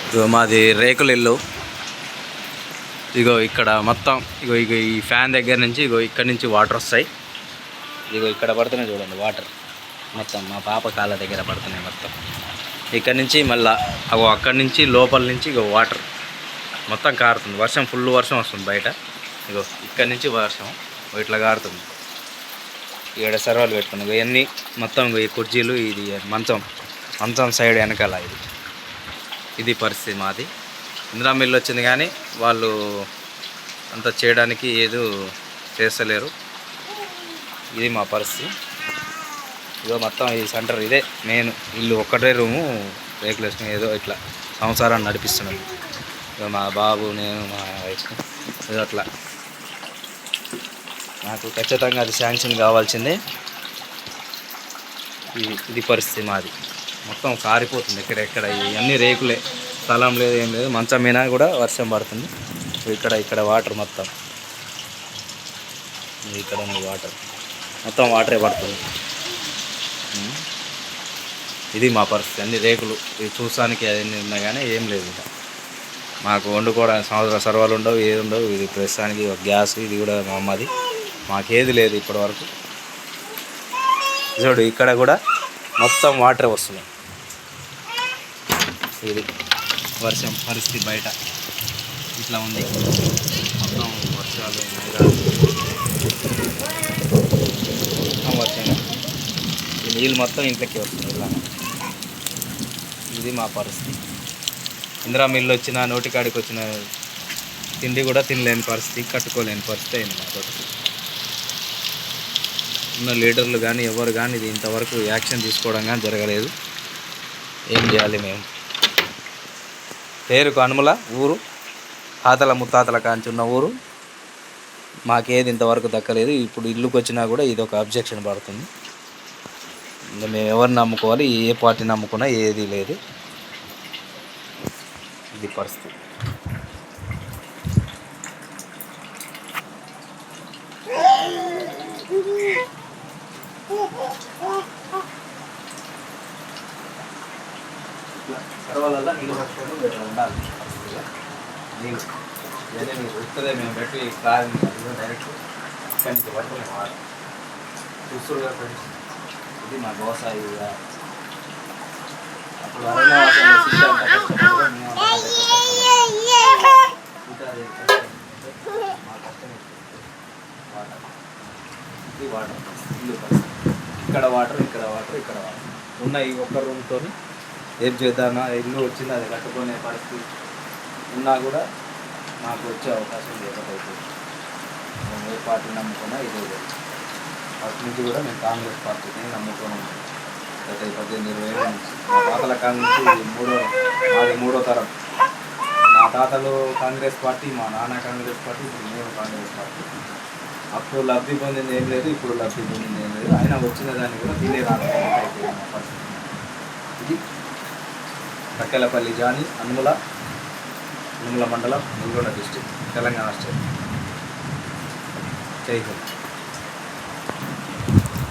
ఇగో మాది రేకుల ఇల్లు. ఇగో ఇక్కడ మొత్తం ఇగో ఈ ఫ్యాన్ దగ్గర నుంచి ఇక్కడ నుంచి వాటర్ వస్తాయి. ఇగో ఇక్కడ పడుతున్నాయి చూడండి వాటర్ మొత్తం. మా పాప కాళ్ళ దగ్గర పడుతున్నాయి మొత్తం. ఇక్కడ నుంచి మళ్ళీ అక్కడి నుంచి లోపల నుంచి వాటర్ మొత్తం కారుతుంది. వర్షం ఫుల్ వర్షం వస్తుంది బయట. ఇగో ఇక్కడ నుంచి వర్షం ఇట్లా కారుతుంది. ఇక్కడ సర్వాలు పెట్టుకున్నాయి ఇవన్నీ మొత్తం. ఈ కుర్చీలు, ఇది మంచం సైడ్ వెనకాల ఇది పరిస్థితి మాది. ఇందిరా మిల్లు వచ్చింది కానీ వాళ్ళు అంత చేయడానికి ఏదో చేస్తలేరు. ఇది మా పరిస్థితి. ఇదో మొత్తం ఈ సెంటర్ ఇదే మెయిన్ ఇల్లు. ఒక్కటే రూము రేకులు వేసుకుని ఏదో ఇట్లా సంసారాన్ని నడిపిస్తున్నాం. ఇక మా బాబు, నేను, మా వైఫ్ ఏదో అట్లా. నాకు ఖచ్చితంగా అది శాంక్షన్ కావాల్సిందే. ఇది పరిస్థితి మాది. మొత్తం కారిపోతుంది ఎక్కడెక్కడ. ఇవన్నీ రేకులే, స్థలం లేదు, ఏం లేదు. మంచం మీద కూడా వర్షం పడుతుంది. ఇక్కడ వాటర్ మొత్తం. ఇక్కడ ఉంది వాటర్ మొత్తం, వాటరే పడుతుంది. ఇది మా పరిస్థితి. అన్ని రేకులు. ఇవి చూసానికి అన్నీ ఉన్నా కానీ ఏం లేదు. ఇంకా మాకు వండుకోవడానికి సంవత్సరం సర్వాలు ఉండవు, ఏది ఉండవు. ఇది ప్రస్తుతానికి గ్యాస్, ఇది కూడా మా అమ్మది. మాకేది లేదు ఇప్పటి వరకు. చూడు ఇక్కడ కూడా మొత్తం వాటరే వస్తున్నాయి. ఇది వర్షం పరిస్థితి బయట ఇట్లా ఉంది. మొత్తం వర్షాలు, మొత్తం వర్షంగా ఈ నీళ్ళు మొత్తం ఇంట్లోకి వస్తుంది. ఇలా ఇది మా పరిస్థితి. ఇందిరా మిల్లు వచ్చిన, నోటికాడికి వచ్చిన తిండి కూడా తినలేని పరిస్థితి, కట్టుకోలేని పరిస్థితి అయింది మాతో. ఉన్న లీడర్లు కానీ ఎవరు కానీ ఇది ఇంతవరకు యాక్షన్ తీసుకోవడం కానీ జరగలేదు. ఏం చేయాలి మేము? పేరుకు అనుముల ఊరు, తాతల ముత్తాతల కాంచి ఉన్న ఊరు. మాకేది ఇంతవరకు దక్కలేదు. ఇప్పుడు ఇల్లుకి వచ్చినా కూడా ఇది ఒక అబ్జెక్షన్ పడుతుంది. ఇంకా మేము ఎవరిని నమ్ముకోవాలి? ఏ పార్టీ నమ్ముకున్నా ఏది లేదు. ఇది పరిస్థితి. సర్వాలల్లో నీళ్ళు పట్టుకొని ఉండాలి. నీళ్ళు ఇవన్నీ మీకు వస్తుందే. మేము పెట్టి కాదు డైరెక్ట్ ఇక్కడి నుంచి పట్టుకునే వాటర్ చూస్తుగా ఫ్రెండ్స్. ఇది మా దోశ. అప్పుడు ఇది వాటర్, ఇల్లు ఇక్కడ వాటర్, ఇక్కడ వాటర్, ఇక్కడ వాటర్ ఉన్నాయి. ఒక్క రూమ్తో ఏం చేద్దామా? ఇల్లు వచ్చింది, అది కట్టుకునే పరిస్థితి ఉన్నా కూడా మాకు వచ్చే అవకాశం లేకపోతే మేము ఏ పార్టీ నమ్ముకున్నా ఇదే లేదు. ఫస్ట్ నుంచి కూడా మేము కాంగ్రెస్ పార్టీని నమ్ముకున్నాం. గత 18-20 ఏళ్ళ నుంచి. మా తాతల కాడ నుంచి మాది మూడో తరం. మా తాతలు కాంగ్రెస్ పార్టీ, మా నాన్న కాంగ్రెస్ పార్టీ, ఇప్పుడు మేము కాంగ్రెస్ పార్టీ. అప్పుడు లబ్ధి పొందింది ఏం లేదు, ఇప్పుడు లబ్ధి పొందింది ఏం లేదు. అయినా వచ్చిన దాన్ని కూడా తినే రాకపోతే మా పరిస్థితి. ఇది తక్కెలపల్లి జాని, అనుముల మండలం, నల్గొండ డిస్ట్రిక్ట్, తెలంగాణ స్టేట్. జై హింద్.